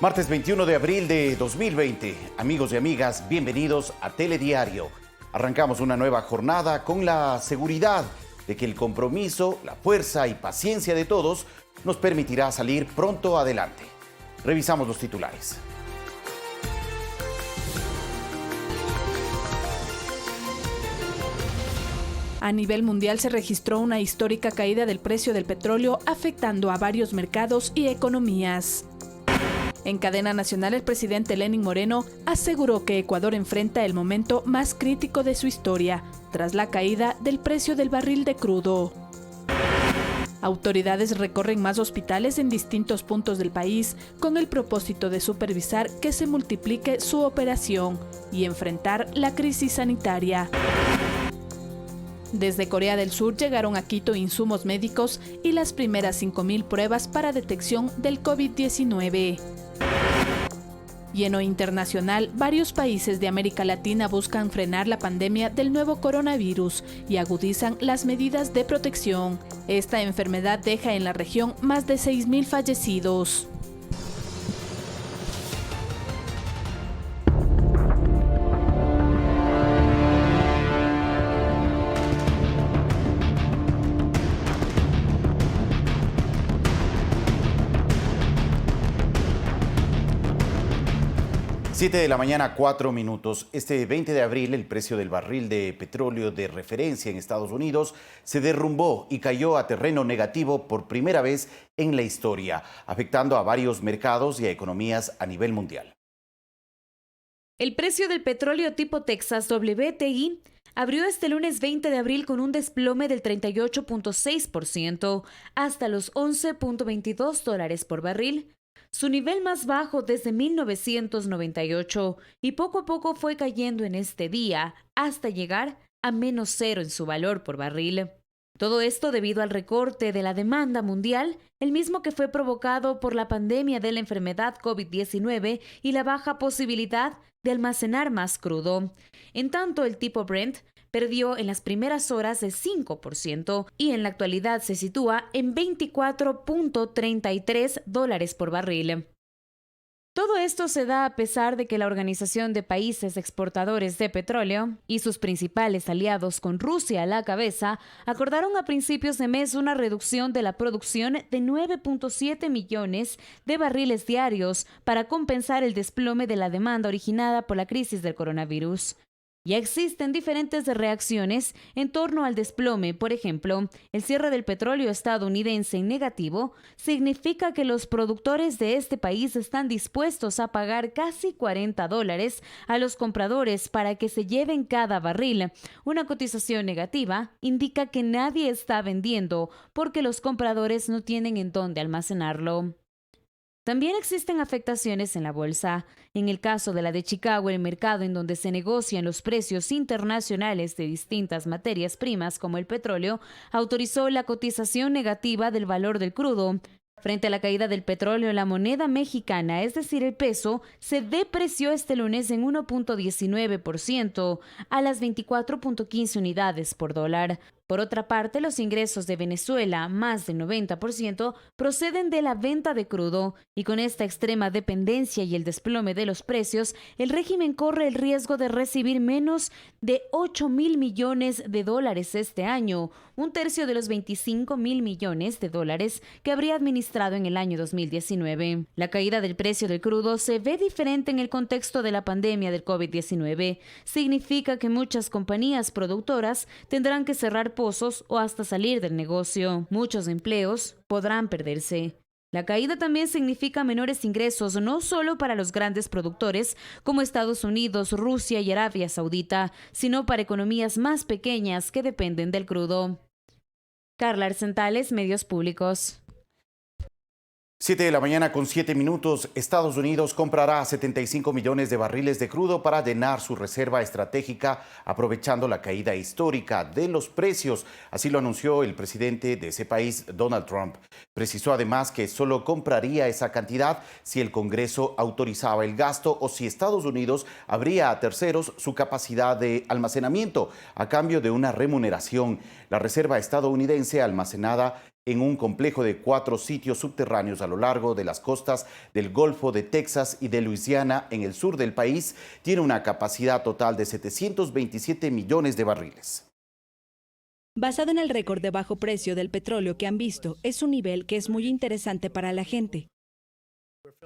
Martes 21 de abril de 2020. Amigos y amigas, bienvenidos a Telediario. Arrancamos una nueva jornada con la seguridad de que el compromiso, la fuerza y paciencia de todos nos permitirá salir pronto adelante. Revisamos los titulares. A nivel mundial se registró una histórica caída del precio del petróleo, afectando a varios mercados y economías. En cadena nacional, el presidente Lenín Moreno aseguró que Ecuador enfrenta el momento más crítico de su historia, tras la caída del precio del barril de crudo. Autoridades recorren más hospitales en distintos puntos del país con el propósito de supervisar que se multiplique su operación y enfrentar la crisis sanitaria. Desde Corea del Sur llegaron a Quito insumos médicos y las primeras 5.000 pruebas para detección del COVID-19. Y en lo internacional, varios países de América Latina buscan frenar la pandemia del nuevo coronavirus y agudizan las medidas de protección. Esta enfermedad deja en la región más de 6.000 fallecidos. Siete de la mañana, 4 minutos. Este 20 de abril, el precio del barril de petróleo de referencia en Estados Unidos se derrumbó y cayó a terreno negativo por primera vez en la historia, afectando a varios mercados y a economías a nivel mundial. El precio del petróleo tipo Texas WTI abrió este lunes 20 de abril con un desplome del 38.6% hasta los $11.22 por barril, su nivel más bajo desde 1998, y poco a poco fue cayendo en este día hasta llegar a menos cero en su valor por barril. Todo esto debido al recorte de la demanda mundial, el mismo que fue provocado por la pandemia de la enfermedad COVID-19 y la baja posibilidad de almacenar más crudo. En tanto, el tipo Brent perdió en las primeras horas de 5% y en la actualidad se sitúa en $24.33 por barril. Todo esto se da a pesar de que la Organización de Países Exportadores de Petróleo y sus principales aliados, con Rusia a la cabeza, acordaron a principios de mes una reducción de la producción de 9.7 millones de barriles diarios para compensar el desplome de la demanda originada por la crisis del coronavirus. Ya existen diferentes reacciones en torno al desplome. Por ejemplo, el cierre del petróleo estadounidense en negativo significa que los productores de este país están dispuestos a pagar casi $40 a los compradores para que se lleven cada barril. Una cotización negativa indica que nadie está vendiendo porque los compradores no tienen en dónde almacenarlo. También existen afectaciones en la bolsa. En el caso de la de Chicago, el mercado en donde se negocian los precios internacionales de distintas materias primas como el petróleo, autorizó la cotización negativa del valor del crudo. Frente a la caída del petróleo, la moneda mexicana, es decir, el peso, se depreció este lunes en 1.19% a las 24.15 unidades por dólar. Por otra parte, los ingresos de Venezuela, más del 90%, proceden de la venta de crudo, y con esta extrema dependencia y el desplome de los precios, el régimen corre el riesgo de recibir menos de $8.000 millones este año, un tercio de los $25.000 millones que habría administrado en el año 2019. La caída del precio del crudo se ve diferente en el contexto de la pandemia del COVID-19. Significa que muchas compañías productoras tendrán que cerrar pozos o hasta salir del negocio. Muchos empleos podrán perderse. La caída también significa menores ingresos no solo para los grandes productores como Estados Unidos, Rusia y Arabia Saudita, sino para economías más pequeñas que dependen del crudo. Carla Arcentales, Medios Públicos. 7 de la mañana con 7 minutos. Estados Unidos comprará 75 millones de barriles de crudo para llenar su reserva estratégica, aprovechando la caída histórica de los precios. Así lo anunció el presidente de ese país, Donald Trump. Precisó además que solo compraría esa cantidad si el Congreso autorizaba el gasto o si Estados Unidos abría a terceros su capacidad de almacenamiento a cambio de una remuneración. La reserva estadounidense almacenada en un complejo de 4 sitios subterráneos a lo largo de las costas del Golfo de Texas y de Luisiana, en el sur del país, tiene una capacidad total de 727 millones de barriles. Basado en el récord de bajo precio del petróleo que han visto, es un nivel que es muy interesante para la gente.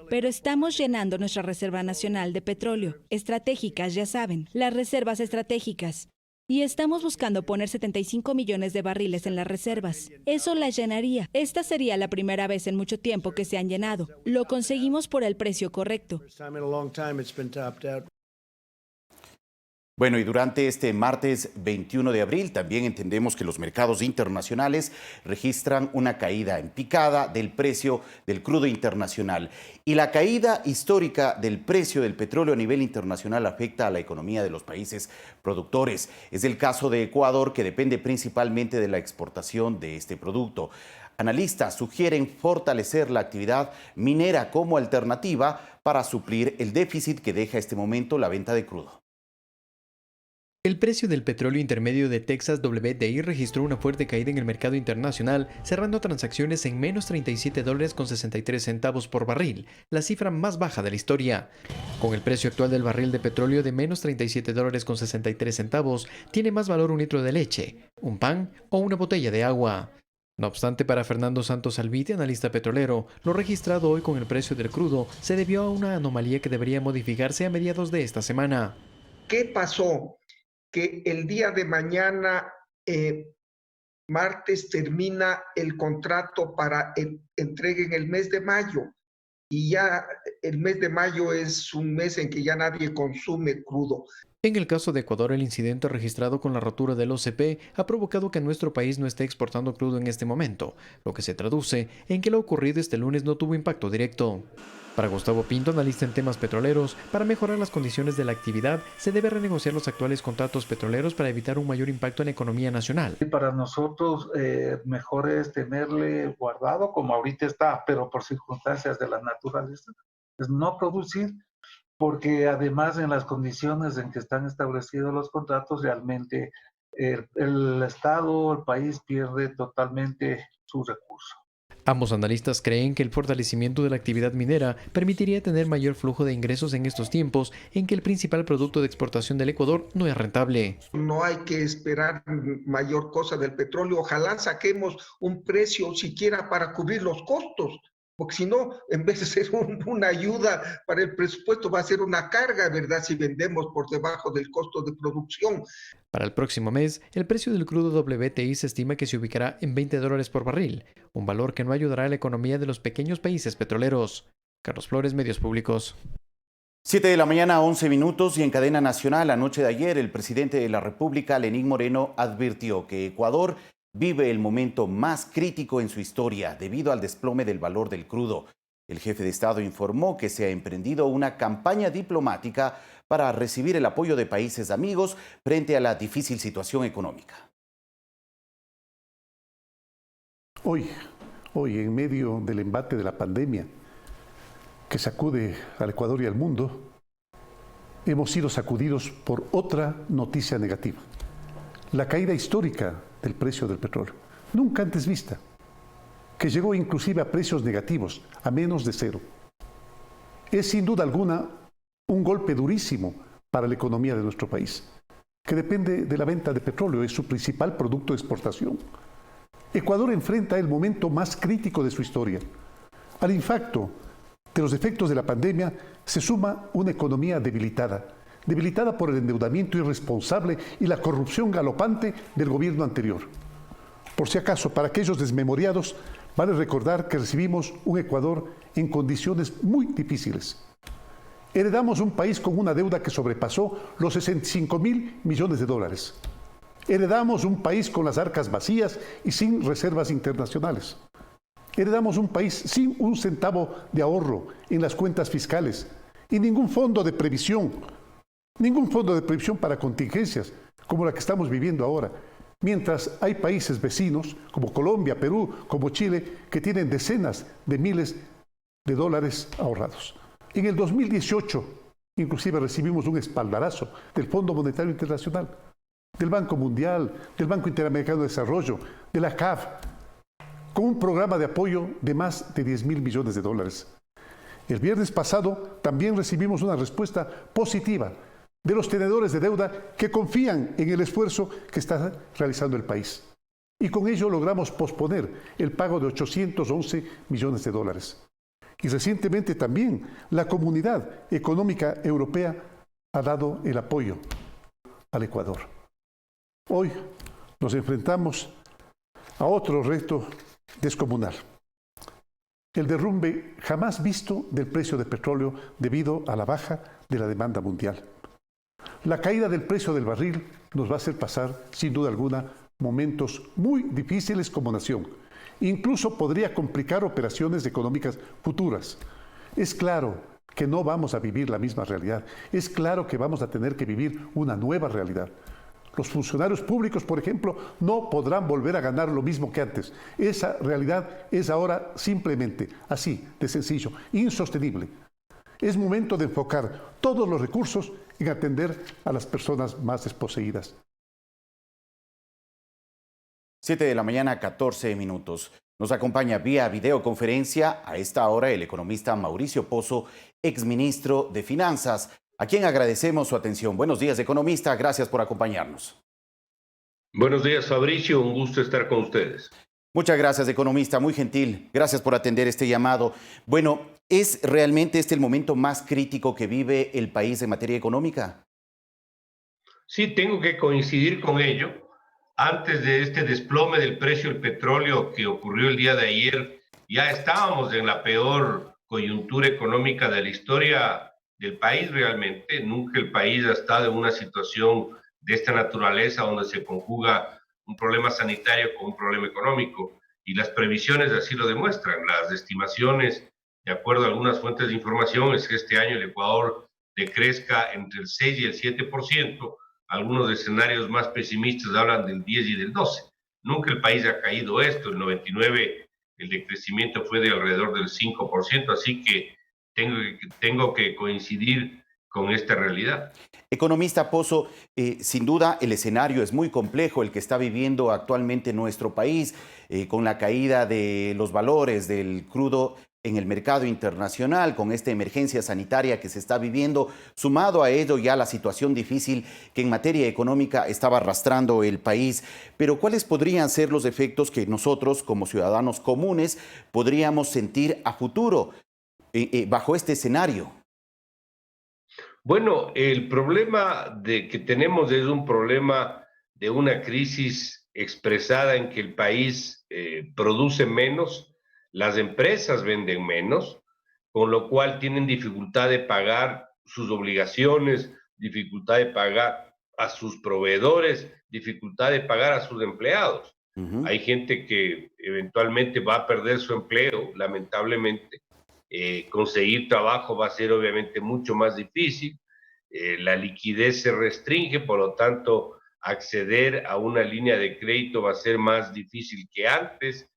Pero estamos llenando nuestra Reserva Nacional de Petróleo, estratégicas, ya saben, las reservas estratégicas. Y estamos buscando poner 75 millones de barriles en las reservas. Eso las llenaría. Esta sería la primera vez en mucho tiempo que se han llenado. Lo conseguimos por el precio correcto. Bueno, y durante este martes 21 de abril también entendemos que los mercados internacionales registran una caída en picada del precio del crudo internacional. Y la caída histórica del precio del petróleo a nivel internacional afecta a la economía de los países productores. Es el caso de Ecuador, que depende principalmente de la exportación de este producto. Analistas sugieren fortalecer la actividad minera como alternativa para suplir el déficit que deja este momento la venta de crudo. El precio del petróleo intermedio de Texas WTI registró una fuerte caída en el mercado internacional, cerrando transacciones en menos $37.63 por barril, la cifra más baja de la historia. Con el precio actual del barril de petróleo de menos $37.63, tiene más valor un litro de leche, un pan o una botella de agua. No obstante, para Fernando Santos Albite, analista petrolero, lo registrado hoy con el precio del crudo se debió a una anomalía que debería modificarse a mediados de esta semana. ¿Qué pasó? Que el día de mañana, martes, termina el contrato para entrega en el mes de mayo. Y ya el mes de mayo es un mes en que ya nadie consume crudo. En el caso de Ecuador, el incidente registrado con la rotura del OCP ha provocado que nuestro país no esté exportando crudo en este momento, lo que se traduce en que lo ocurrido este lunes no tuvo impacto directo. Para Gustavo Pinto, analista en temas petroleros, para mejorar las condiciones de la actividad, se debe renegociar los actuales contratos petroleros para evitar un mayor impacto en la economía nacional. Para nosotros, mejor es tenerle guardado como ahorita está, pero por circunstancias de la naturaleza, es no producir, porque además en las condiciones en que están establecidos los contratos, realmente el Estado, el país pierde totalmente su recurso. Ambos analistas creen que el fortalecimiento de la actividad minera permitiría tener mayor flujo de ingresos en estos tiempos en que el principal producto de exportación del Ecuador no es rentable. No hay que esperar mayor cosa del petróleo. Ojalá saquemos un precio siquiera para cubrir los costos, porque si no, en vez de ser una ayuda para el presupuesto, va a ser una carga, ¿verdad?, si vendemos por debajo del costo de producción. Para el próximo mes, el precio del crudo WTI se estima que se ubicará en $20 por barril, un valor que no ayudará a la economía de los pequeños países petroleros. Carlos Flores, Medios Públicos. 7 de la mañana, 11 minutos, y en cadena nacional, la noche de ayer, el presidente de la República, Lenín Moreno, advirtió que Ecuador vive el momento más crítico en su historia debido al desplome del valor del crudo. El jefe de Estado informó que se ha emprendido una campaña diplomática para recibir el apoyo de países amigos frente a la difícil situación económica. Hoy, en medio del embate de la pandemia que sacude al Ecuador y al mundo, hemos sido sacudidos por otra noticia negativa: la caída histórica del precio del petróleo, nunca antes vista, que llegó inclusive a precios negativos, a menos de cero. Es sin duda alguna un golpe durísimo para la economía de nuestro país, que depende de la venta de petróleo, es su principal producto de exportación. Ecuador enfrenta el momento más crítico de su historia. Al impacto de los efectos de la pandemia se suma una economía debilitada por el endeudamiento irresponsable y la corrupción galopante del gobierno anterior. Por si acaso, para aquellos desmemoriados, vale recordar que recibimos un Ecuador en condiciones muy difíciles. Heredamos un país con una deuda que sobrepasó los $65.000 millones. Heredamos un país con las arcas vacías y sin reservas internacionales. Heredamos un país sin un centavo de ahorro en las cuentas fiscales y ningún fondo de previsión para contingencias como la que estamos viviendo ahora. Mientras hay países vecinos como Colombia, Perú, como Chile, que tienen decenas de miles de dólares ahorrados. En el 2018, inclusive recibimos un espaldarazo del Fondo Monetario Internacional, del Banco Mundial, del Banco Interamericano de Desarrollo, de la CAF, con un programa de apoyo de más de 10.000 millones de dólares. El viernes pasado también recibimos una respuesta positiva de los tenedores de deuda que confían en el esfuerzo que está realizando el país. Y con ello logramos posponer el pago de 811 millones de dólares. Y recientemente también la Comunidad Económica Europea ha dado el apoyo al Ecuador. Hoy nos enfrentamos a otro reto descomunal: el derrumbe jamás visto del precio del petróleo debido a la baja de la demanda mundial. La caída del precio del barril nos va a hacer pasar, sin duda alguna, momentos muy difíciles como nación. Incluso podría complicar operaciones económicas futuras. Es claro que no vamos a vivir la misma realidad. Es claro que vamos a tener que vivir una nueva realidad. Los funcionarios públicos, por ejemplo, no podrán volver a ganar lo mismo que antes. Esa realidad es ahora simplemente así, de sencillo, insostenible. Es momento de enfocar todos los recursos en atender a las personas más desposeídas. 7 de la mañana, 14 minutos. Nos acompaña vía videoconferencia a esta hora el economista Mauricio Pozo, exministro de Finanzas, a quien agradecemos su atención. Buenos días, economista. Gracias por acompañarnos. Buenos días, Fabricio. Un gusto estar con ustedes. Muchas gracias, economista. Muy gentil. Gracias por atender este llamado. Bueno, ¿es realmente este el momento más crítico que vive el país en materia económica? Sí, tengo que coincidir con ello. Antes de este desplome del precio del petróleo que ocurrió el día de ayer, ya estábamos en la peor coyuntura económica de la historia del país realmente. Nunca el país ha estado en una situación de esta naturaleza donde se conjuga un problema sanitario con un problema económico, y las previsiones así lo demuestran. Las estimaciones, de acuerdo a algunas fuentes de información, es que este año el Ecuador decrezca entre el 6 y el 7%. Algunos escenarios más pesimistas hablan del 10 y del 12. Nunca el país ha caído esto. El 99, el decrecimiento fue de alrededor del 5%, así que tengo que coincidir con esta realidad. Economista Pozo, sin duda el escenario es muy complejo el que está viviendo actualmente nuestro país, con la caída de los valores del crudo en el mercado internacional, con esta emergencia sanitaria que se está viviendo, sumado a ello ya la situación difícil que en materia económica estaba arrastrando el país. Pero ¿cuáles podrían ser los efectos que nosotros, como ciudadanos comunes, podríamos sentir a futuro bajo este escenario? Bueno, el problema que tenemos es un problema de una crisis expresada en que el país produce menos, las empresas venden menos, con lo cual tienen dificultad de pagar sus obligaciones, dificultad de pagar a sus proveedores, dificultad de pagar a sus empleados. Hay gente que eventualmente va a perder su empleo, lamentablemente. Conseguir trabajo va a ser obviamente mucho más difícil. La liquidez se restringe, por lo tanto, acceder a una línea de crédito va a ser más difícil que antes.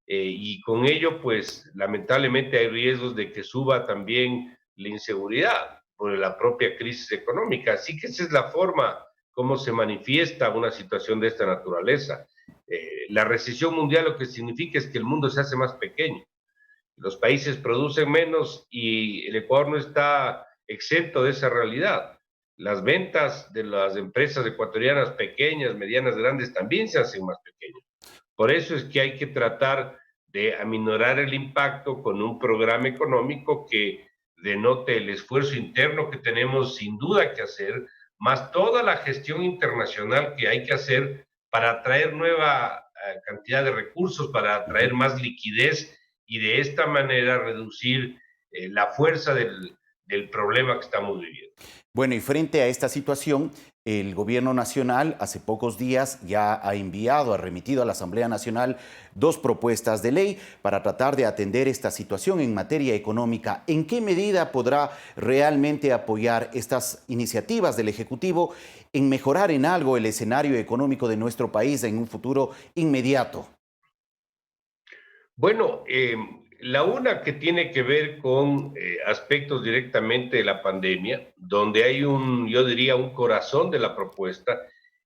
Y con ello, pues, lamentablemente hay riesgos de que suba también la inseguridad por la propia crisis económica. Así que esa es la forma como se manifiesta una situación de esta naturaleza. La recesión mundial lo que significa es que el mundo se hace más pequeño. Los países producen menos y el Ecuador no está exento de esa realidad. Las ventas de las empresas ecuatorianas pequeñas, medianas, grandes también se hacen más pequeñas. Por eso es que hay que tratar de aminorar el impacto con un programa económico que denote el esfuerzo interno que tenemos sin duda que hacer, más toda la gestión internacional que hay que hacer para atraer nueva cantidad de recursos, para atraer más liquidez y de esta manera reducir la fuerza del problema que estamos viviendo. Bueno, y frente a esta situación, el Gobierno Nacional hace pocos días ya ha remitido a la Asamblea Nacional 2 propuestas de ley para tratar de atender esta situación en materia económica. ¿En qué medida podrá realmente apoyar estas iniciativas del Ejecutivo en mejorar en algo el escenario económico de nuestro país en un futuro inmediato? Bueno, la una que tiene que ver con aspectos directamente de la pandemia, donde hay yo diría, un corazón de la propuesta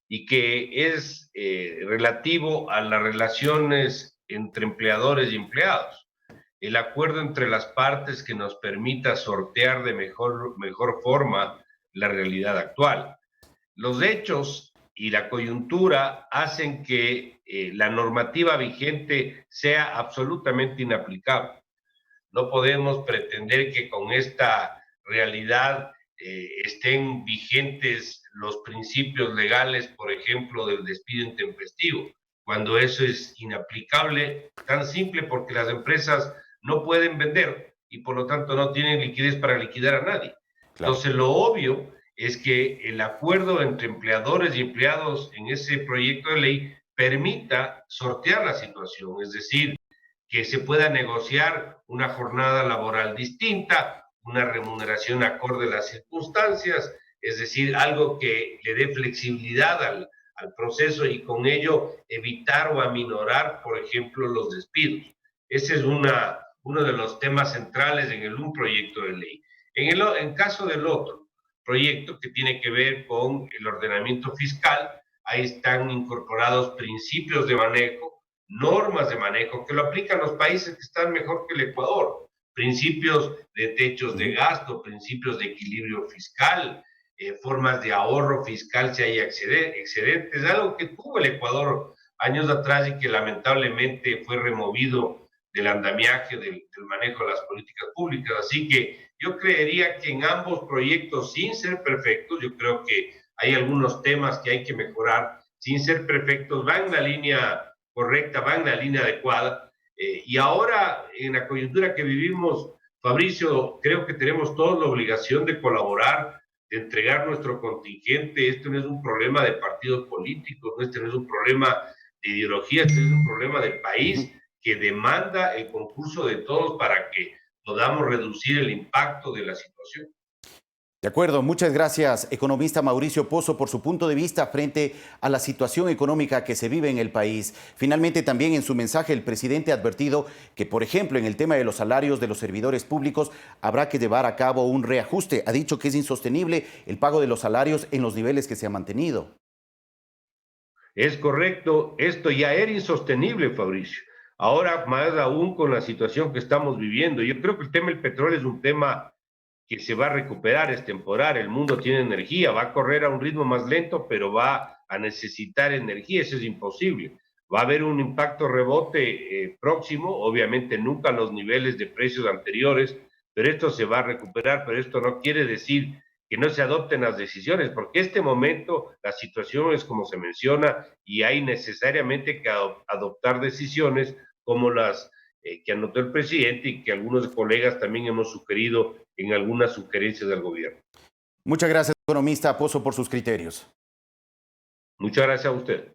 y que es relativo a las relaciones entre empleadores y empleados. El acuerdo entre las partes que nos permita sortear de mejor forma la realidad actual. Los hechos y la coyuntura hacen que la normativa vigente sea absolutamente inaplicable. No podemos pretender que con esta realidad estén vigentes los principios legales, por ejemplo, del despido intempestivo, cuando eso es inaplicable, tan simple porque las empresas no pueden vender y por lo tanto no tienen liquidez para liquidar a nadie. Claro. Entonces, lo obvio es que el acuerdo entre empleadores y empleados en ese proyecto de ley permita sortear la situación, es decir, que se pueda negociar una jornada laboral distinta, una remuneración acorde a las circunstancias, es decir, algo que le dé flexibilidad al proceso y con ello evitar o aminorar, por ejemplo, los despidos. Ese es uno de los temas centrales en un proyecto de ley. En caso del otro proyecto que tiene que ver con el ordenamiento fiscal, ahí están incorporados principios de manejo, normas de manejo que lo aplican los países que están mejor que el Ecuador, principios de techos de gasto, principios de equilibrio fiscal, formas de ahorro fiscal si hay excedentes, algo que tuvo el Ecuador años atrás y que lamentablemente fue removido del andamiaje del manejo de las políticas públicas. Así que yo creería que en ambos proyectos, sin ser perfectos, yo creo que hay algunos temas que hay que mejorar, sin ser perfectos, van en la línea correcta, van en la línea adecuada. Y ahora, en la coyuntura que vivimos, Fabricio, creo que tenemos todos la obligación de colaborar, de entregar nuestro contingente. Esto no es un problema de partidos políticos, este no es un problema de ideología, este es un problema del país que demanda el concurso de todos para que podamos reducir el impacto de la situación. De acuerdo, muchas gracias, economista Mauricio Pozo, por su punto de vista frente a la situación económica que se vive en el país. Finalmente, también en su mensaje, el presidente ha advertido que, por ejemplo, en el tema de los salarios de los servidores públicos, habrá que llevar a cabo un reajuste. Ha dicho que es insostenible el pago de los salarios en los niveles que se ha mantenido. Es correcto, esto ya era insostenible, Fabricio. Ahora, más aún con la situación que estamos viviendo. Yo creo que el tema del petróleo es un tema que se va a recuperar, es temporal, el mundo tiene energía, va a correr a un ritmo más lento, pero va a necesitar energía, eso es imposible. Va a haber un impacto rebote próximo, obviamente nunca a los niveles de precios anteriores, pero esto se va a recuperar, pero esto no quiere decir que no se adopten las decisiones, porque en este momento la situación es como se menciona y hay necesariamente que adoptar decisiones como las que anotó el presidente y que algunos colegas también hemos sugerido en algunas sugerencias del gobierno. Muchas gracias, economista Pozo, por sus criterios. Muchas gracias a usted.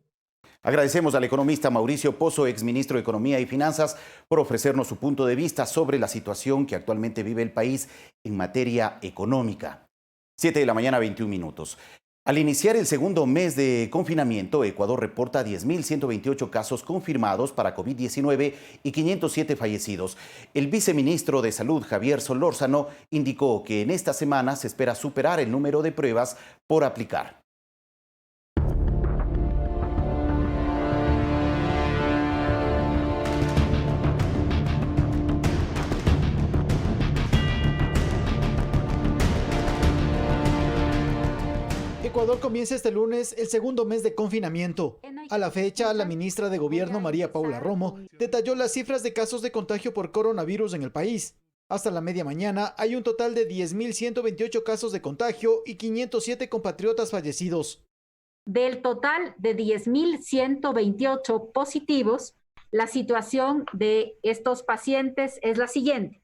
Agradecemos al economista Mauricio Pozo, exministro de Economía y Finanzas, por ofrecernos su punto de vista sobre la situación que actualmente vive el país en materia económica. 7 de la mañana, 21 minutos. Al iniciar el segundo mes de confinamiento, Ecuador reporta 10.128 casos confirmados para COVID-19 y 507 fallecidos. El viceministro de Salud, Javier Solórzano, indicó que en esta semana se espera superar el número de pruebas por aplicar. Ecuador comienza este lunes el segundo mes de confinamiento. A la fecha, la ministra de Gobierno, María Paula Romo, detalló las cifras de casos de contagio por coronavirus en el país. Hasta la media mañana hay un total de 10.128 casos de contagio y 507 compatriotas fallecidos. Del total de 10.128 positivos, la situación de estos pacientes es la siguiente.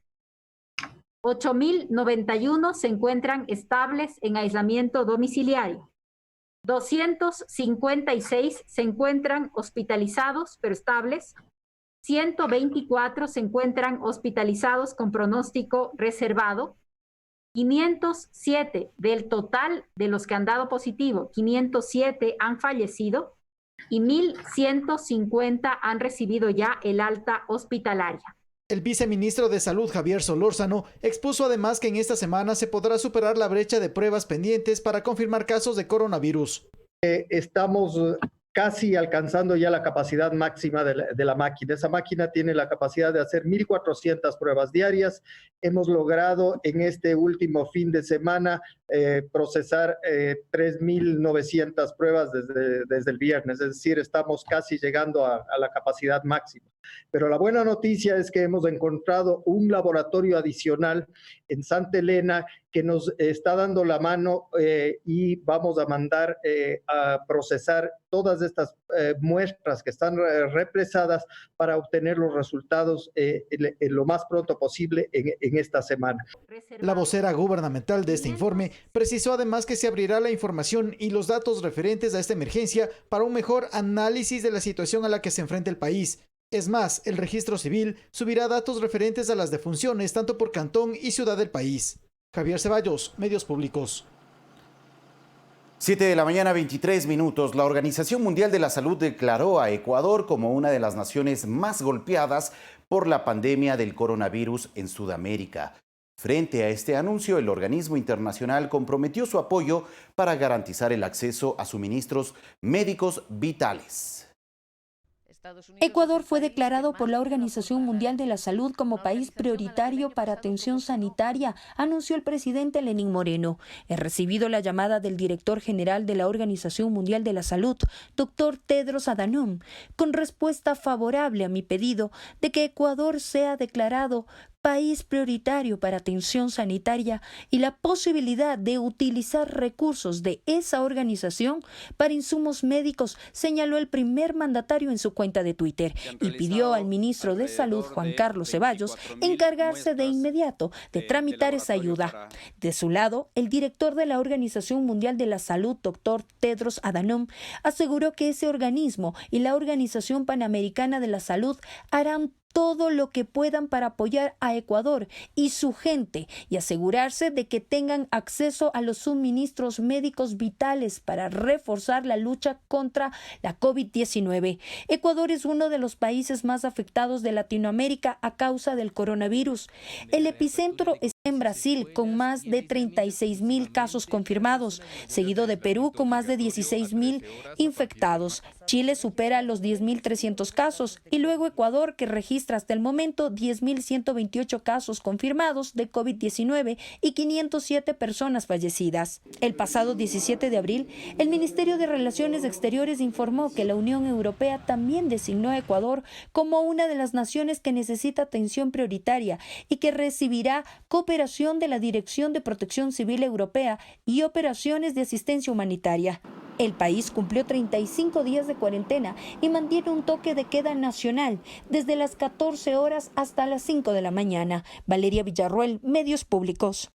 8.091 se encuentran estables en aislamiento domiciliario. 256 se encuentran hospitalizados pero estables. 124 se encuentran hospitalizados con pronóstico reservado. 507 del total de los que han dado positivo, 507 han fallecido y 1.150 han recibido ya el alta hospitalaria. El viceministro de Salud, Javier Solórzano, expuso además que en esta semana se podrá superar la brecha de pruebas pendientes para confirmar casos de coronavirus. Estamos casi alcanzando ya la capacidad máxima de la máquina. Esa máquina tiene la capacidad de hacer 1.400 pruebas diarias. Hemos logrado en este último fin de semana procesar 3.900 pruebas desde el viernes, es decir, estamos casi llegando a la capacidad máxima. Pero la buena noticia es que hemos encontrado un laboratorio adicional en Santa Elena que nos está dando la mano y vamos a mandar a procesar todas estas muestras que están represadas para obtener los resultados en lo más pronto posible en esta semana. La vocera gubernamental de este informe precisó además que se abrirá la información y los datos referentes a esta emergencia para un mejor análisis de la situación a la que se enfrenta el país. Es más, el registro civil subirá datos referentes a las defunciones tanto por cantón y ciudad del país. Javier Ceballos, Medios Públicos. 7 de la mañana, 23 minutos. La Organización Mundial de la Salud declaró a Ecuador como una de las naciones más golpeadas por la pandemia del coronavirus en Sudamérica. Frente a este anuncio, el organismo internacional comprometió su apoyo para garantizar el acceso a suministros médicos vitales. Ecuador fue declarado por la Organización Mundial de la Salud como país prioritario para atención sanitaria, anunció el presidente Lenín Moreno. He recibido la llamada del director general de la Organización Mundial de la Salud, Dr. Tedros Adhanom, con respuesta favorable a mi pedido de que Ecuador sea declarado país prioritario para atención sanitaria y la posibilidad de utilizar recursos de esa organización para insumos médicos, señaló el primer mandatario en su cuenta de Twitter y pidió al ministro de Salud, Juan Carlos Ceballos, encargarse de inmediato de tramitar esa ayuda. De su lado, el director de la Organización Mundial de la Salud, Dr. Tedros Adhanom, aseguró que ese organismo y la Organización Panamericana de la Salud harán todo lo que puedan para apoyar a Ecuador y su gente y asegurarse de que tengan acceso a los suministros médicos vitales para reforzar la lucha contra la COVID-19. Ecuador es uno de los países más afectados de Latinoamérica a causa del coronavirus. El epicentro está en Brasil, con más de 36.000 casos confirmados, seguido de Perú con más de 16.000 infectados. Chile supera los 10.300 casos y luego Ecuador, que registra hasta el momento 10.128 casos confirmados de COVID-19 y 507 personas fallecidas. El pasado 17 de abril, el Ministerio de Relaciones Exteriores informó que la Unión Europea también designó a Ecuador como una de las naciones que necesita atención prioritaria y que recibirá cooperación de la Dirección de Protección Civil Europea y operaciones de asistencia humanitaria. El país cumplió 35 días de cuarentena y mantiene un toque de queda nacional desde las 14 horas hasta las 5 de la mañana. Valeria Villarroel, Medios Públicos.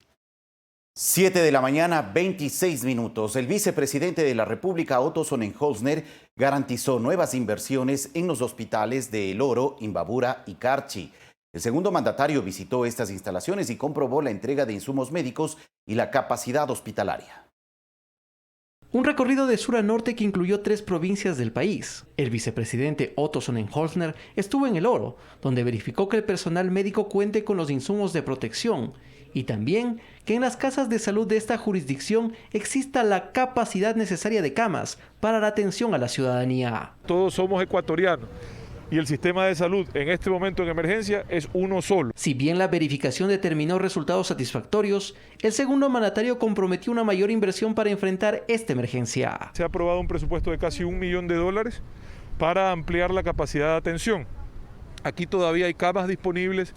7 de la mañana, 26 minutos. El vicepresidente de la República, Otto Sonnenholzner, garantizó nuevas inversiones en los hospitales de El Oro, Imbabura y Carchi. El segundo mandatario visitó estas instalaciones y comprobó la entrega de insumos médicos y la capacidad hospitalaria. Un recorrido de sur a norte que incluyó 3 provincias del país. El vicepresidente Otto Sonnenholzner estuvo en El Oro, donde verificó que el personal médico cuente con los insumos de protección y también que en las casas de salud de esta jurisdicción exista la capacidad necesaria de camas para la atención a la ciudadanía. Todos somos ecuatorianos. Y el sistema de salud en este momento en emergencia es uno solo. Si bien la verificación determinó resultados satisfactorios, el segundo mandatario comprometió una mayor inversión para enfrentar esta emergencia. Se ha aprobado un presupuesto de casi $1 millón para ampliar la capacidad de atención. Aquí todavía hay camas disponibles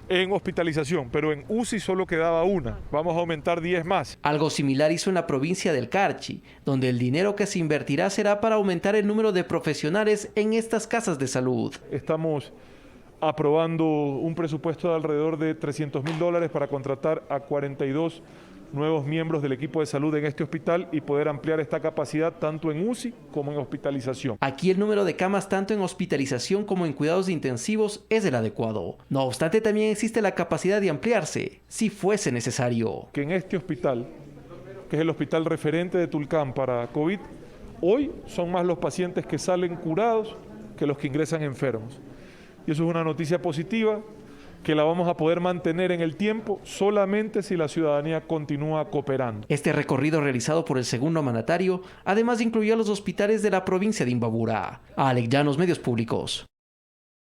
en hospitalización, pero en UCI solo quedaba una. Vamos a aumentar 10 más. Algo similar hizo en la provincia del Carchi, donde el dinero que se invertirá será para aumentar el número de profesionales en estas casas de salud. Estamos aprobando un presupuesto de alrededor de $300.000 para contratar a 42 nuevos miembros del equipo de salud en este hospital y poder ampliar esta capacidad tanto en UCI como en hospitalización. Aquí el número de camas tanto en hospitalización como en cuidados intensivos es el adecuado. No obstante, también existe la capacidad de ampliarse, si fuese necesario. Que en este hospital, que es el hospital referente de Tulcán para COVID, hoy son más los pacientes que salen curados que los que ingresan enfermos. Y eso es una noticia positiva que la vamos a poder mantener en el tiempo solamente si la ciudadanía continúa cooperando. Este recorrido realizado por el segundo mandatario además incluyó a los hospitales de la provincia de Imbabura. Alex Llanos, Medios Públicos.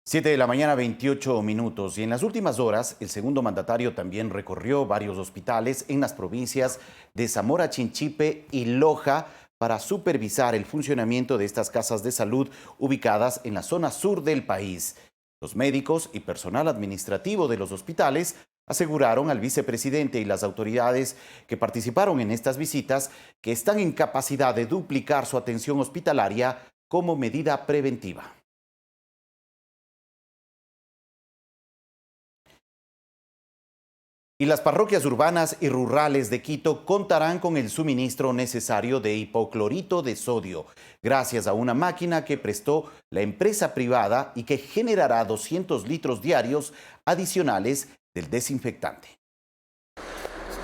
7 de la mañana, 28 minutos. Y en las últimas horas, el segundo mandatario también recorrió varios hospitales en las provincias de Zamora, Chinchipe y Loja para supervisar el funcionamiento de estas casas de salud ubicadas en la zona sur del país. Los médicos y personal administrativo de los hospitales aseguraron al vicepresidente y las autoridades que participaron en estas visitas que están en capacidad de duplicar su atención hospitalaria como medida preventiva. Y las parroquias urbanas y rurales de Quito contarán con el suministro necesario de hipoclorito de sodio, gracias a una máquina que prestó la empresa privada y que generará 200 litros diarios adicionales del desinfectante.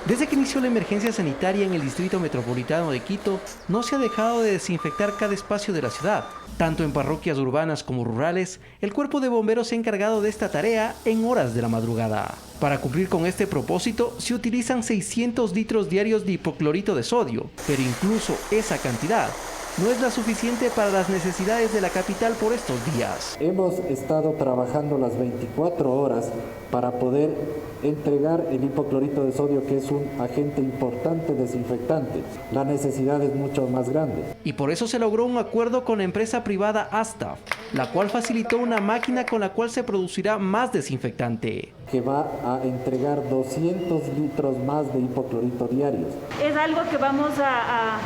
Desde que inició la emergencia sanitaria en el Distrito Metropolitano de Quito, no se ha dejado de desinfectar cada espacio de la ciudad. Tanto en parroquias urbanas como rurales, el cuerpo de bomberos se ha encargado de esta tarea en horas de la madrugada. Para cumplir con este propósito, se utilizan 600 litros diarios de hipoclorito de sodio, pero incluso esa cantidad no es la suficiente para las necesidades de la capital por estos días. Hemos estado trabajando las 24 horas para poder entregar el hipoclorito de sodio, que es un agente importante desinfectante. La necesidad es mucho más grande. Y por eso se logró un acuerdo con la empresa privada Astaf, la cual facilitó una máquina con la cual se producirá más desinfectante, que va a entregar 200 litros más de hipoclorito diarios. Es algo que vamos a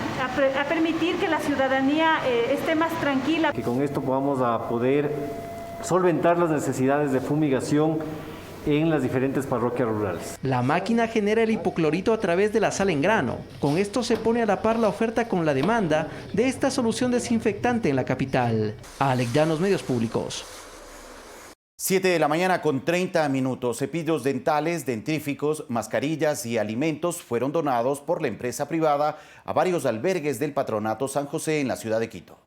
permitir que la ciudadanía esté más tranquila. Que con esto vamos a poder solventar las necesidades de fumigación en las diferentes parroquias rurales. La máquina genera el hipoclorito a través de la sal en grano. Con esto se pone a la par la oferta con la demanda de esta solución desinfectante en la capital. Alex Llanos, Medios Públicos. 7 de la mañana con 30 minutos. Cepillos dentales, dentríficos, mascarillas y alimentos fueron donados por la empresa privada a varios albergues del Patronato San José en la ciudad de Quito.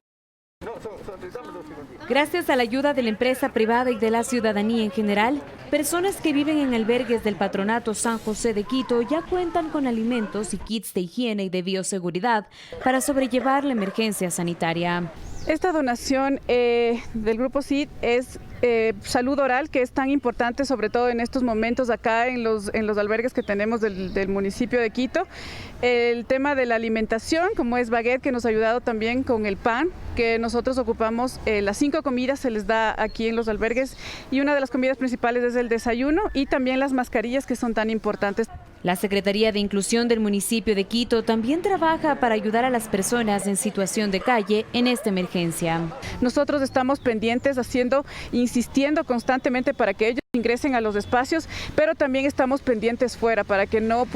Gracias a la ayuda de la empresa privada y de la ciudadanía en general, personas que viven en albergues del Patronato San José de Quito ya cuentan con alimentos y kits de higiene y de bioseguridad para sobrellevar la emergencia sanitaria. Esta donación del Grupo CID es salud oral, que es tan importante, sobre todo en estos momentos acá en los albergues que tenemos del municipio de Quito. El tema de la alimentación, como es Baguette, que nos ha ayudado también con el pan, que nosotros ocupamos, las 5 comidas se les da aquí en los albergues, y una de las comidas principales es el desayuno, y también las mascarillas, que son tan importantes. La Secretaría de Inclusión del municipio de Quito también trabaja para ayudar a las personas en situación de calle en esta emergencia. Nosotros estamos pendientes, insistiendo constantemente para que ellos ingresen a los espacios, pero también estamos pendientes fuera para que no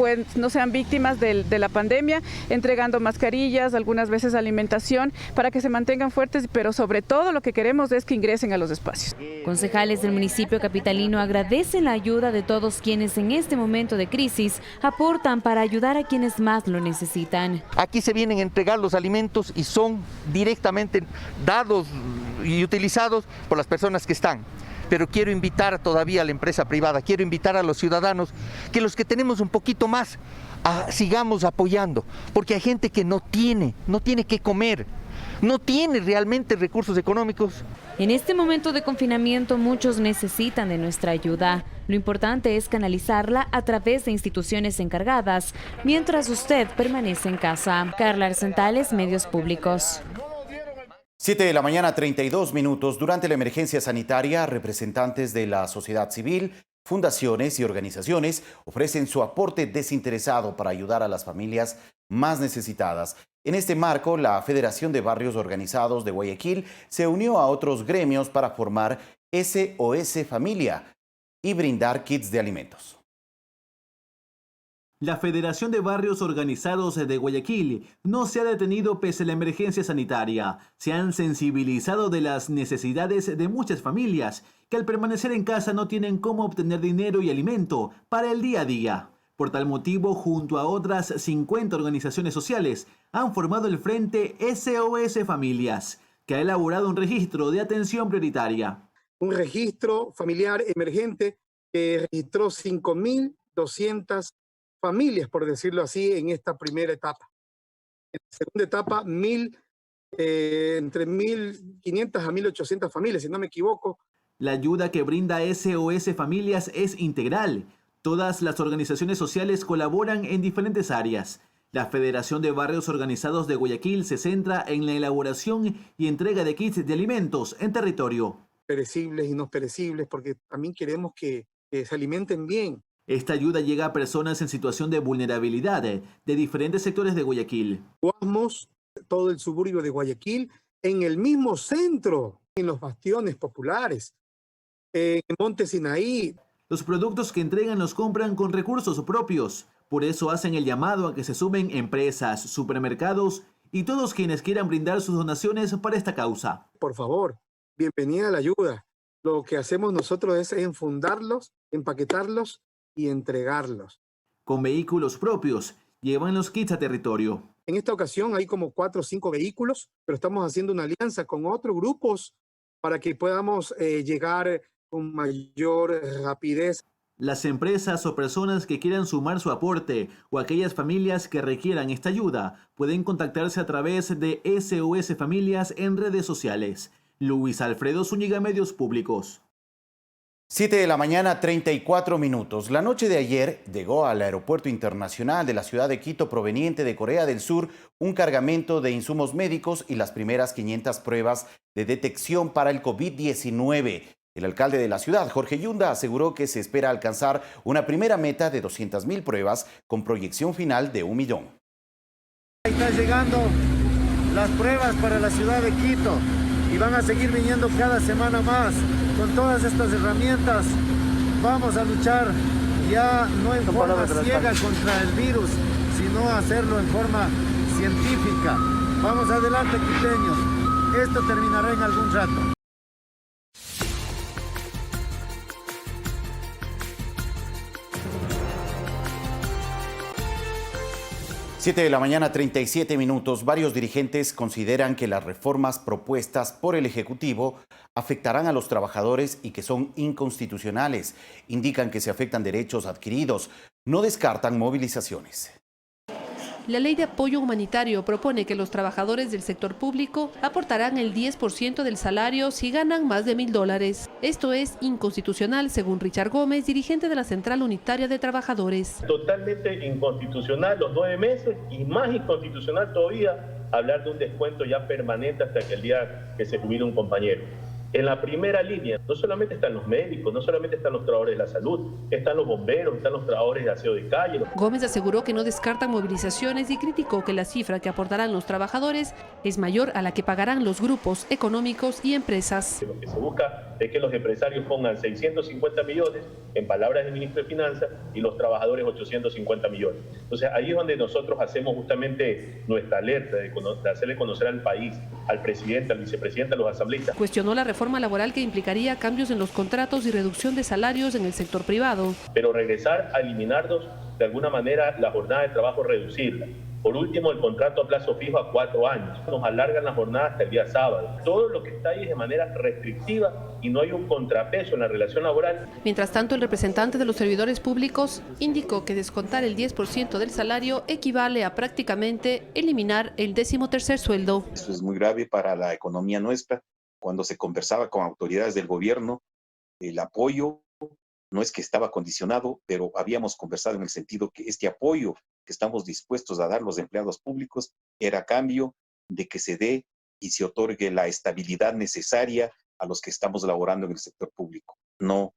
sean víctimas de la pandemia, entregando mascarillas, algunas veces alimentación, para que se mantengan fuertes, pero sobre todo lo que queremos es que ingresen a los espacios. Concejales del municipio capitalino agradecen la ayuda de todos quienes en este momento de crisis aportan para ayudar a quienes más lo necesitan. Aquí se vienen a entregar los alimentos y son directamente dados y utilizados por las personas que están. Pero quiero invitar todavía a la empresa privada, quiero invitar a los ciudadanos, que los que tenemos un poquito más, sigamos apoyando, porque hay gente que no tiene que comer, no tiene realmente recursos económicos. En este momento de confinamiento muchos necesitan de nuestra ayuda. Lo importante es canalizarla a través de instituciones encargadas, mientras usted permanece en casa. Carla Arcentales, Medios Públicos. 7 de la mañana, 32 minutos. Durante la emergencia sanitaria, representantes de la sociedad civil, fundaciones y organizaciones ofrecen su aporte desinteresado para ayudar a las familias más necesitadas. En este marco, la Federación de Barrios Organizados de Guayaquil se unió a otros gremios para formar SOS Familia y brindar kits de alimentos. La Federación de Barrios Organizados de Guayaquil no se ha detenido pese a la emergencia sanitaria. Se han sensibilizado de las necesidades de muchas familias que al permanecer en casa no tienen cómo obtener dinero y alimento para el día a día. Por tal motivo, junto a otras 50 organizaciones sociales, han formado el Frente SOS Familias, que ha elaborado un registro de atención prioritaria. Un registro familiar emergente que registró 5.200 familias, por decirlo así, en esta primera etapa. En la segunda etapa, entre 1.500 a 1.800 familias, si no me equivoco. La ayuda que brinda SOS Familias es integral. Todas las organizaciones sociales colaboran en diferentes áreas. La Federación de Barrios Organizados de Guayaquil se centra en la elaboración y entrega de kits de alimentos en territorio. Perecibles y no perecibles, porque también queremos que se alimenten bien. Esta ayuda llega a personas en situación de vulnerabilidad de diferentes sectores de Guayaquil. Situamos todo el suburbio de Guayaquil en el mismo centro, en los bastiones populares, en Monte Sinaí. Los productos que entregan los compran con recursos propios. Por eso hacen el llamado a que se sumen empresas, supermercados y todos quienes quieran brindar sus donaciones para esta causa. Por favor, bienvenida a la ayuda. Lo que hacemos nosotros es enfundarlos, empaquetarlos y entregarlos. Con vehículos propios, llevan los kits a territorio. En esta ocasión hay como 4 o 5 vehículos, pero estamos haciendo una alianza con otros grupos para que podamos llegar con mayor rapidez. Las empresas o personas que quieran sumar su aporte o aquellas familias que requieran esta ayuda pueden contactarse a través de SOS Familias en redes sociales. Luis Alfredo Zúñiga, Medios Públicos. 7 de la mañana, 34 minutos. La noche de ayer llegó al aeropuerto internacional de la ciudad de Quito, proveniente de Corea del Sur, un cargamento de insumos médicos y las primeras 500 pruebas de detección para el COVID-19. El alcalde de la ciudad, Jorge Yunda, aseguró que se espera alcanzar una primera meta de 200.000 pruebas con proyección final de 1 millón. Están llegando las pruebas para la ciudad de Quito y van a seguir viniendo cada semana más. Con todas estas herramientas vamos a luchar ya no en forma ciega contra el virus, sino hacerlo en forma científica. Vamos adelante, quiteños. Esto terminará en algún rato. Siete de la mañana, 37 minutos. Varios dirigentes consideran que las reformas propuestas por el Ejecutivo afectarán a los trabajadores y que son inconstitucionales. Indican que se afectan derechos adquiridos. No descartan movilizaciones. La ley de apoyo humanitario propone que los trabajadores del sector público aportarán el 10% del salario si ganan más de $1.000. Esto es inconstitucional, según Richard Gómez, dirigente de la Central Unitaria de Trabajadores. Totalmente inconstitucional los 9 meses y más inconstitucional todavía hablar de un descuento ya permanente hasta que el día que se jubile un compañero. En la primera línea no solamente están los médicos, no solamente están los trabajadores de la salud, están los bomberos, están los trabajadores de aseo de calle. Gómez aseguró que no descartan movilizaciones y criticó que la cifra que aportarán los trabajadores es mayor a la que pagarán los grupos económicos y empresas. Lo que se busca es que los empresarios pongan 650 millones, en palabras del ministro de Finanzas, y los trabajadores 850 millones. Entonces ahí es donde nosotros hacemos justamente nuestra alerta de hacerle conocer al país, al presidente, al vicepresidente, a los asambleístas. Cuestionó la reforma laboral que implicaría cambios en los contratos y reducción de salarios en el sector privado. Pero regresar a eliminarnos de alguna manera la jornada de trabajo, reducirla. Por último, el contrato a plazo fijo a 4 años. Nos alargan la jornada hasta el día sábado. Todo lo que está ahí es de manera restrictiva y no hay un contrapeso en la relación laboral. Mientras tanto, el representante de los servidores públicos indicó que descontar el 10% del salario equivale a prácticamente eliminar el 13º sueldo. Esto es muy grave para la economía nuestra. Cuando se conversaba con autoridades del gobierno, el apoyo no es que estaba condicionado, pero habíamos conversado en el sentido que este apoyo que estamos dispuestos a dar los empleados públicos era a cambio de que se dé y se otorgue la estabilidad necesaria a los que estamos laborando en el sector público. No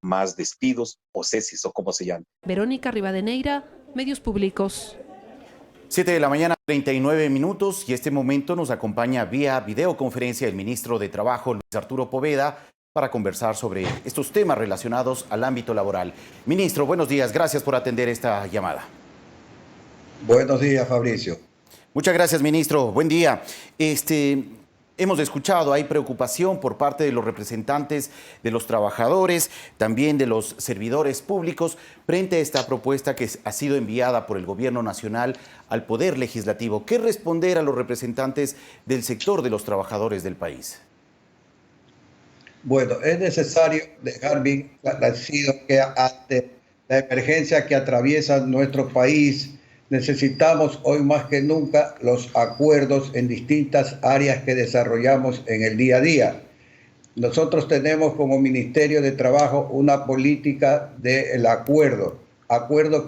más despidos o ceses o como se llame. Verónica Rivadeneira, Medios Públicos. 7 de la mañana, 39 minutos, y este momento nos acompaña vía videoconferencia el ministro de Trabajo, Luis Arturo Poveda, para conversar sobre estos temas relacionados al ámbito laboral. Ministro, buenos días, gracias por atender esta llamada. Buenos días, Fabricio. Muchas gracias, ministro. Buen día. Hemos escuchado, hay preocupación por parte de los representantes de los trabajadores, también de los servidores públicos, frente a esta propuesta que ha sido enviada por el Gobierno Nacional al Poder Legislativo. ¿Qué responder a los representantes del sector de los trabajadores del país? Bueno, es necesario dejar bien establecido que ante la emergencia que atraviesa nuestro país, necesitamos hoy más que nunca los acuerdos en distintas áreas que desarrollamos en el día a día. Nosotros tenemos como Ministerio de Trabajo una política del acuerdo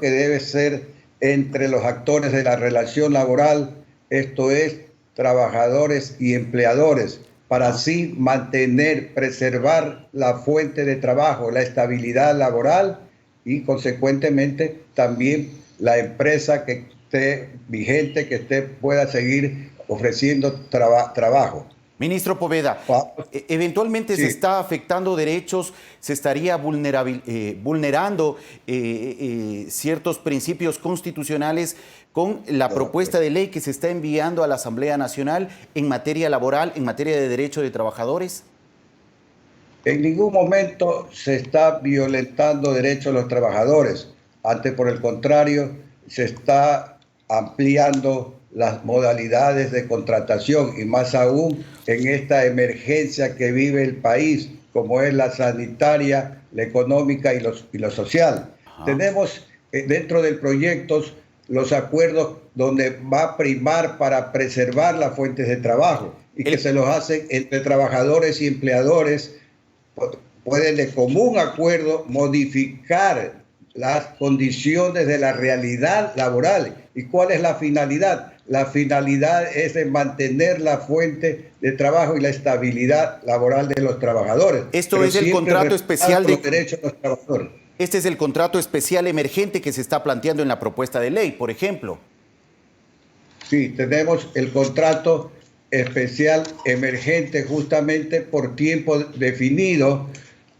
que debe ser entre los actores de la relación laboral, esto es, trabajadores y empleadores, para así mantener, preservar la fuente de trabajo, la estabilidad laboral y consecuentemente también la empresa que esté vigente, pueda seguir ofreciendo trabajo. Ministro Poveda, eventualmente se está afectando derechos, se estaría vulnerando ciertos principios constitucionales con la propuesta de ley que se está enviando a la Asamblea Nacional en materia laboral, en materia de derecho de trabajadores. En ningún momento se está violentando derechos de los trabajadores. Antes, por el contrario, se está ampliando las modalidades de contratación y más aún en esta emergencia que vive el país, como es la sanitaria, la económica y lo social. Tenemos dentro del proyecto los acuerdos donde va a primar para preservar las fuentes de trabajo y que se los hacen entre trabajadores y empleadores. Pueden de común acuerdo modificar las condiciones de la realidad laboral. ¿Y cuál es la finalidad? La finalidad es de mantener la fuente de trabajo y la estabilidad laboral de los trabajadores. Esto es el contrato especial de los derechos de los trabajadores. Este es el contrato especial emergente que se está planteando en la propuesta de ley, por ejemplo. Sí, tenemos el contrato especial emergente justamente por tiempo definido,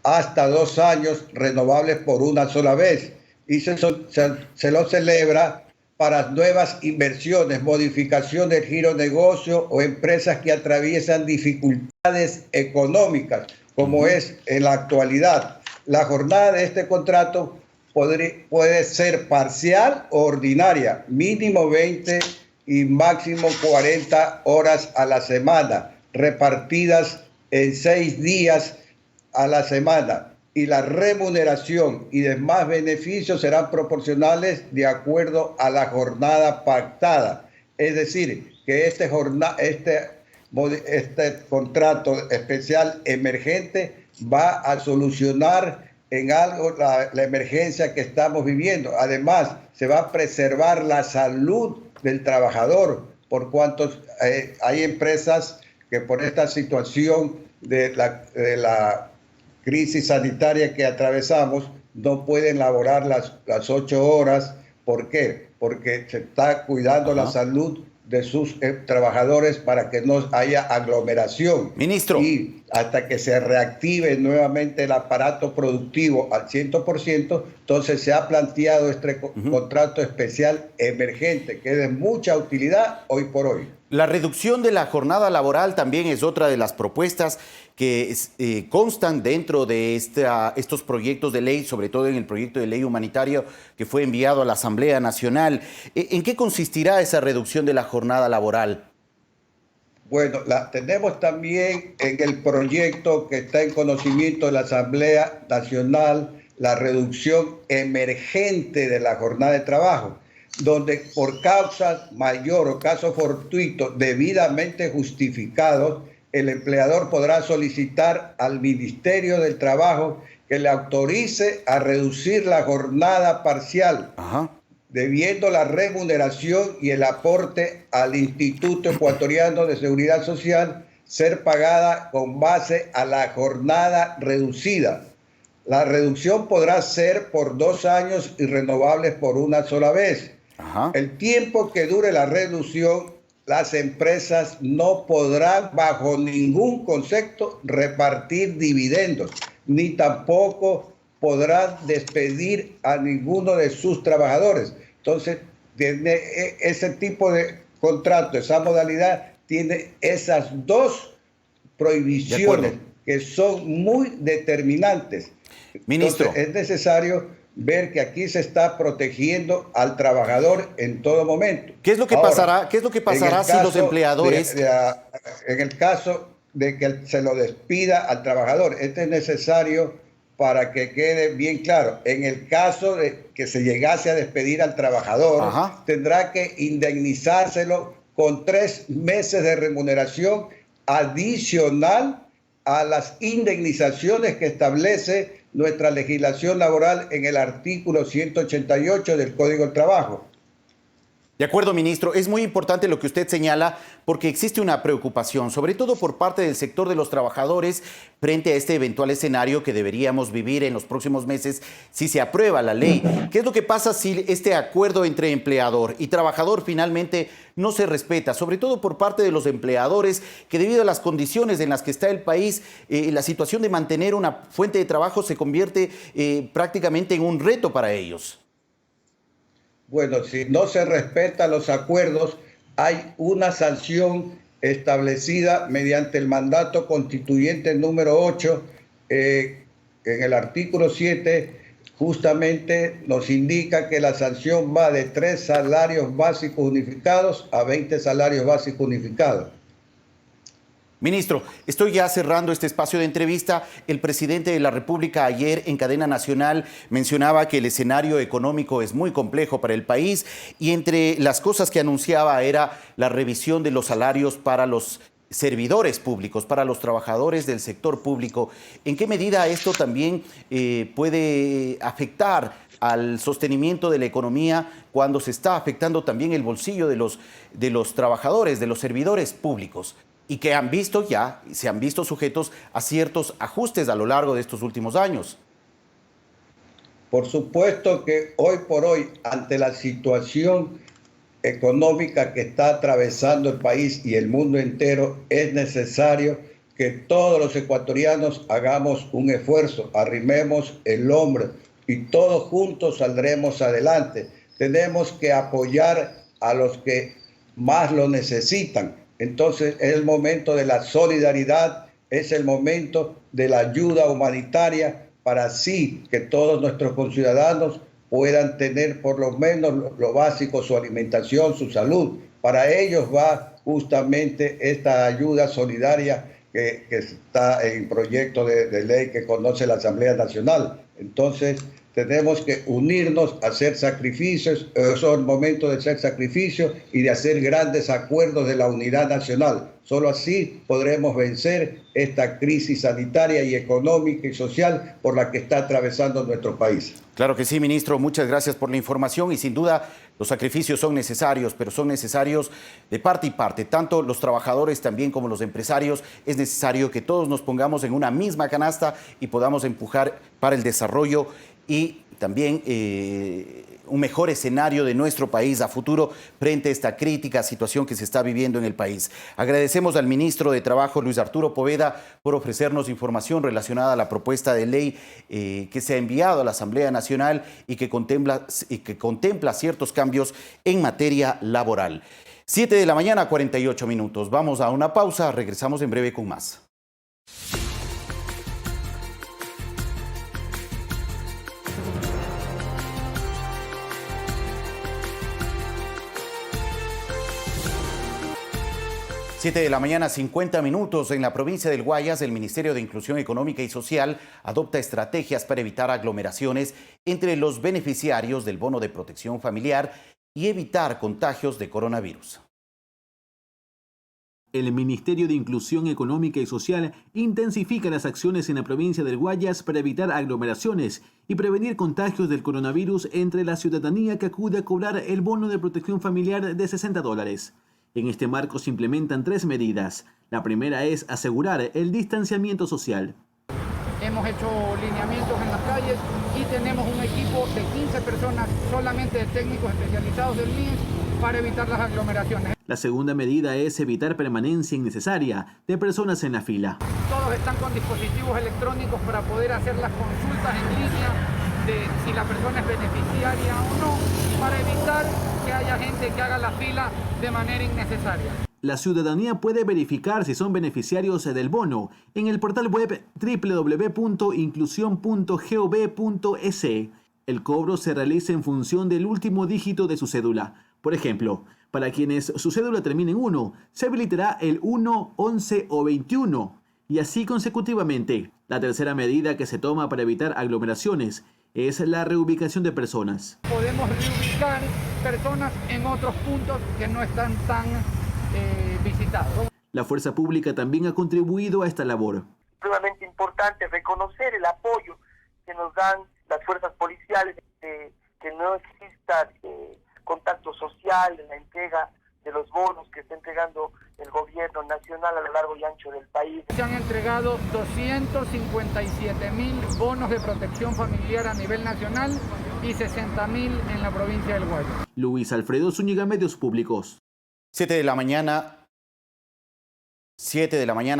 hasta 2 años, renovables por una sola vez. Y se lo celebra para nuevas inversiones, modificación del giro de negocio o empresas que atraviesan dificultades económicas, como es en la actualidad. La jornada de este contrato puede ser parcial o ordinaria, mínimo 20 y máximo 40 horas a la semana, repartidas en 6 días a la semana. Y la remuneración y demás beneficios serán proporcionales de acuerdo a la jornada pactada. Es decir, que este contrato especial emergente va a solucionar en algo la emergencia que estamos viviendo. Además, se va a preservar la salud del trabajador, por cuanto hay empresas que por esta situación de la crisis sanitaria que atravesamos no pueden laborar las 8 horas. ¿Por qué? Porque se está cuidando la salud de sus trabajadores para que no haya aglomeración. Ministro. Y hasta que se reactive nuevamente el aparato productivo al 100%, entonces se ha planteado este contrato especial emergente, que es de mucha utilidad hoy por hoy. La reducción de la jornada laboral también es otra de las propuestas que constan dentro de estos proyectos de ley, sobre todo en el proyecto de ley humanitario que fue enviado a la Asamblea Nacional. ¿En qué consistirá esa reducción de la jornada laboral? Bueno, tenemos también en el proyecto que está en conocimiento de la Asamblea Nacional la reducción emergente de la jornada de trabajo, donde por causas mayor o casos fortuitos debidamente justificados, el empleador podrá solicitar al Ministerio del Trabajo que le autorice a reducir la jornada parcial, debiendo la remuneración y el aporte al Instituto Ecuatoriano de Seguridad Social ser pagada con base a la jornada reducida. La reducción podrá ser por 2 años y renovables por una sola vez. El tiempo que dure la reducción, las empresas no podrán bajo ningún concepto repartir dividendos, ni tampoco podrán despedir a ninguno de sus trabajadores. Entonces, ese tipo de contrato, esa modalidad, tiene esas 2 prohibiciones que son muy determinantes. Ministro. Entonces, es necesario ver que aquí se está protegiendo al trabajador en todo momento. ¿Qué es lo que pasará si los empleadores... en el caso de que se lo despida al trabajador. Esto es necesario para que quede bien claro. En el caso de que se llegase a despedir al trabajador, tendrá que indemnizárselo con 3 meses de remuneración adicional a las indemnizaciones que establece nuestra legislación laboral en el artículo 188 del Código del Trabajo. De acuerdo, ministro. Es muy importante lo que usted señala porque existe una preocupación, sobre todo por parte del sector de los trabajadores, frente a este eventual escenario que deberíamos vivir en los próximos meses si se aprueba la ley. ¿Qué es lo que pasa si este acuerdo entre empleador y trabajador finalmente no se respeta? Sobre todo por parte de los empleadores, que debido a las condiciones en las que está el país, la situación de mantener una fuente de trabajo se convierte prácticamente en un reto para ellos. Bueno, si no se respetan los acuerdos, hay una sanción establecida mediante el mandato constituyente número 8. En el artículo 7 justamente nos indica que la sanción va de 3 salarios básicos unificados a 20 salarios básicos unificados. Ministro, estoy ya cerrando este espacio de entrevista. El presidente de la República ayer en cadena nacional mencionaba que el escenario económico es muy complejo para el país y entre las cosas que anunciaba era la revisión de los salarios para los servidores públicos, para los trabajadores del sector público. ¿En qué medida esto también puede afectar al sostenimiento de la economía cuando se está afectando también el bolsillo de los trabajadores, de los servidores públicos? Y que se han visto sujetos a ciertos ajustes a lo largo de estos últimos años. Por supuesto que hoy por hoy, ante la situación económica que está atravesando el país y el mundo entero, es necesario que todos los ecuatorianos hagamos un esfuerzo, arrimemos el hombro y todos juntos saldremos adelante. Tenemos que apoyar a los que más lo necesitan. Entonces es el momento de la solidaridad, es el momento de la ayuda humanitaria para así que todos nuestros conciudadanos puedan tener por lo menos lo básico, su alimentación, su salud. Para ellos va justamente esta ayuda solidaria que está en proyecto de ley que conoce la Asamblea Nacional. Entonces tenemos que unirnos a hacer sacrificios, son momentos de hacer sacrificios y de hacer grandes acuerdos de la unidad nacional. Solo así podremos vencer esta crisis sanitaria y económica y social por la que está atravesando nuestro país. Claro que sí, ministro. Muchas gracias por la información y sin duda los sacrificios son necesarios, pero son necesarios de parte y parte. Tanto los trabajadores también como los empresarios. Es necesario que todos nos pongamos en una misma canasta y podamos empujar para el desarrollo y también un mejor escenario de nuestro país a futuro frente a esta crítica situación que se está viviendo en el país. Agradecemos al ministro de Trabajo, Luis Arturo Poveda, por ofrecernos información relacionada a la propuesta de ley que se ha enviado a la Asamblea Nacional y que contempla ciertos cambios en materia laboral. 7 de la mañana, 48 minutos. Vamos a una pausa, regresamos en breve con más. Siete de la mañana, 50 minutos. En la provincia del Guayas, el Ministerio de Inclusión Económica y Social adopta estrategias para evitar aglomeraciones entre los beneficiarios del bono de protección familiar y evitar contagios de coronavirus. El Ministerio de Inclusión Económica y Social intensifica las acciones en la provincia del Guayas para evitar aglomeraciones y prevenir contagios del coronavirus entre la ciudadanía que acude a cobrar el bono de protección familiar de $60. En este marco se implementan 3 medidas. La primera es asegurar el distanciamiento social. Hemos hecho lineamientos en las calles y tenemos un equipo de 15 personas, solamente de técnicos especializados del MINS, para evitar las aglomeraciones. La segunda medida es evitar permanencia innecesaria de personas en la fila. Todos están con dispositivos electrónicos para poder hacer las consultas en línea de si la persona es beneficiaria o no, para evitar que haya gente que haga la fila de manera innecesaria. La ciudadanía puede verificar si son beneficiarios del bono en el portal web www.inclusion.gov.es. El cobro se realiza en función del último dígito de su cédula. Por ejemplo, Para quienes su cédula termine en 1, se habilitará el 1, 11 o 21, y así consecutivamente. La tercera medida que se toma para evitar aglomeraciones es la reubicación de personas. Podemos reubicar personas en otros puntos que no están tan visitados. La fuerza pública también ha contribuido a esta labor. Sumamente importante reconocer el apoyo que nos dan las fuerzas policiales, que no exista contacto social en la entrega de los bonos que está entregando el gobierno nacional a lo largo y ancho del país. Se han entregado 257.000 bonos de protección familiar a nivel nacional y 60.000 en la provincia del Guayas. Luis Alfredo Zúñiga, Medios Públicos. 7 de la mañana,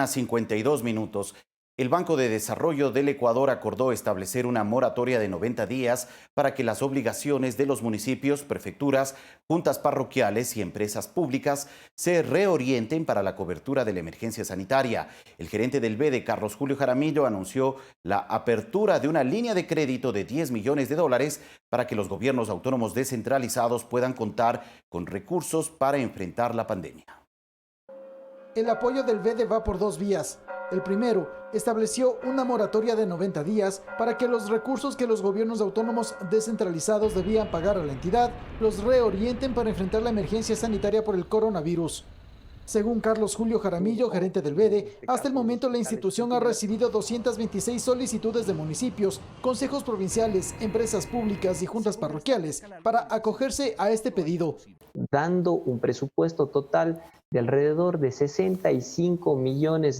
52 minutos. El Banco de Desarrollo del Ecuador acordó establecer una moratoria de 90 días para que las obligaciones de los municipios, prefecturas, juntas parroquiales y empresas públicas se reorienten para la cobertura de la emergencia sanitaria. El gerente del BEDE, Carlos Julio Jaramillo, anunció la apertura de una línea de crédito de $10 millones para que los gobiernos autónomos descentralizados puedan contar con recursos para enfrentar la pandemia. El apoyo del BEDE va por dos vías. El primero, estableció una moratoria de 90 días para que los recursos que los gobiernos autónomos descentralizados debían pagar a la entidad los reorienten para enfrentar la emergencia sanitaria por el coronavirus. Según Carlos Julio Jaramillo, gerente del BEDE, hasta el momento la institución ha recibido 226 solicitudes de municipios, consejos provinciales, empresas públicas y juntas parroquiales para acogerse a este pedido. Dando un presupuesto total de alrededor de $65 millones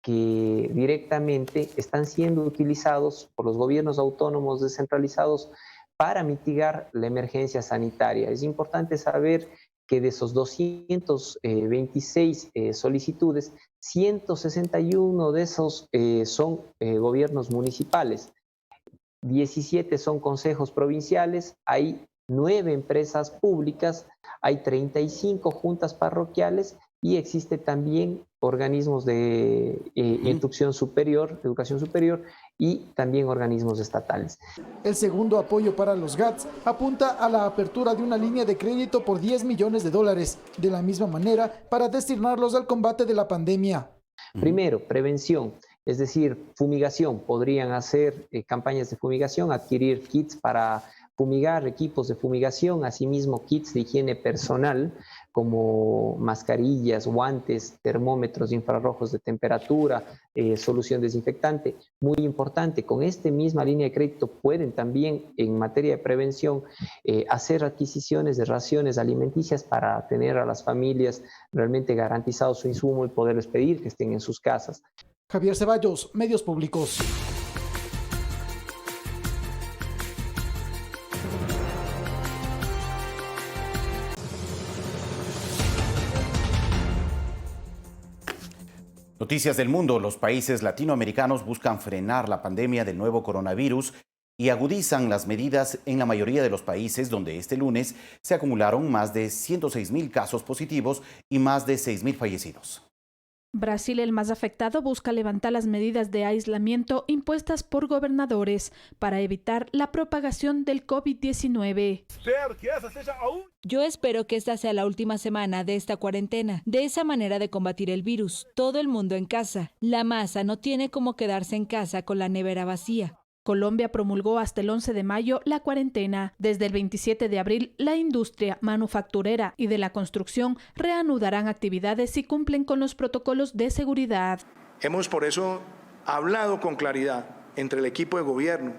que directamente están siendo utilizados por los gobiernos autónomos descentralizados para mitigar la emergencia sanitaria. Es importante saber que de esos 226 solicitudes, 161 de esos son gobiernos municipales, 17 son consejos provinciales, hay 9 empresas públicas, hay 35 juntas parroquiales y existe también organismos de educación superior y también organismos estatales. El segundo apoyo para los GATS apunta a la apertura de una línea de crédito por $10 millones, de la misma manera para destinarlos al combate de la pandemia. Primero, prevención, es decir, fumigación. Podrían hacer campañas de fumigación, adquirir kits para fumigar, equipos de fumigación, asimismo kits de higiene personal como mascarillas, guantes, termómetros infrarrojos de temperatura, solución desinfectante. Muy importante, con esta misma línea de crédito pueden también en materia de prevención hacer adquisiciones de raciones alimenticias para tener a las familias realmente garantizado su insumo y poderles pedir que estén en sus casas. Javier Ceballos, Medios Públicos. Noticias del mundo. Los países latinoamericanos buscan frenar la pandemia del nuevo coronavirus y agudizan las medidas en la mayoría de los países donde este lunes se acumularon más de 106.000 casos positivos y más de 6.000 fallecidos. Brasil, el más afectado, busca levantar las medidas de aislamiento impuestas por gobernadores para evitar la propagación del COVID-19. Yo espero que esta sea la última semana de esta cuarentena. De esa manera de combatir el virus, todo el mundo en casa. La masa no tiene cómo quedarse en casa con la nevera vacía. Colombia promulgó hasta el 11 de mayo la cuarentena. Desde el 27 de abril, la industria manufacturera y de la construcción reanudarán actividades si cumplen con los protocolos de seguridad. Hemos por eso hablado con claridad entre el equipo de gobierno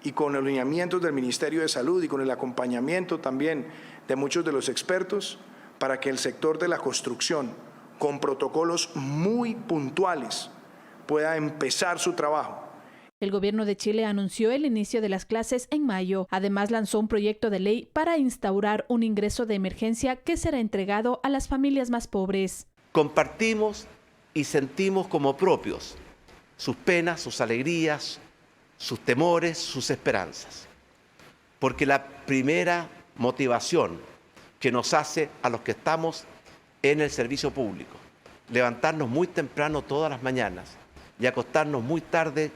y con los lineamientos del Ministerio de Salud y con el acompañamiento también de muchos de los expertos para que el sector de la construcción, con protocolos muy puntuales, pueda empezar su trabajo. El gobierno de Chile anunció el inicio de las clases en mayo. Además, lanzó un proyecto de ley para instaurar un ingreso de emergencia que será entregado a las familias más pobres. Compartimos y sentimos como propios sus penas, sus alegrías, sus temores, sus esperanzas. Porque la primera motivación que nos hace a los que estamos en el servicio público, levantarnos muy temprano todas las mañanas y acostarnos muy tarde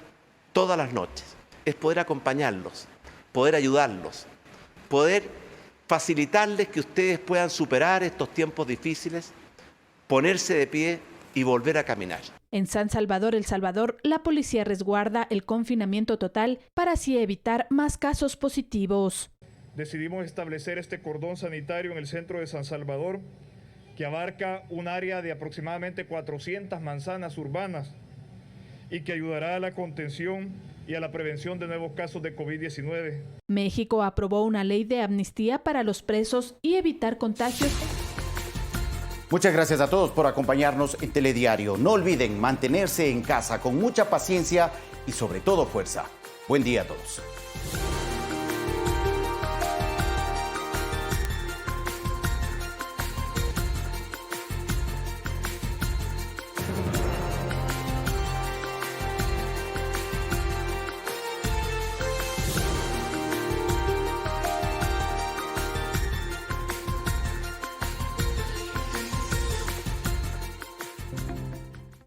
todas las noches, es poder acompañarlos, poder ayudarlos, poder facilitarles que ustedes puedan superar estos tiempos difíciles, ponerse de pie y volver a caminar. En San Salvador, El Salvador, la policía resguarda el confinamiento total para así evitar más casos positivos. Decidimos establecer este cordón sanitario en el centro de San Salvador, que abarca un área de aproximadamente 400 manzanas urbanas y que ayudará a la contención y a la prevención de nuevos casos de COVID-19. México aprobó una ley de amnistía para los presos y evitar contagios. Muchas gracias a todos por acompañarnos en Telediario. No olviden mantenerse en casa con mucha paciencia y sobre todo fuerza. Buen día a todos.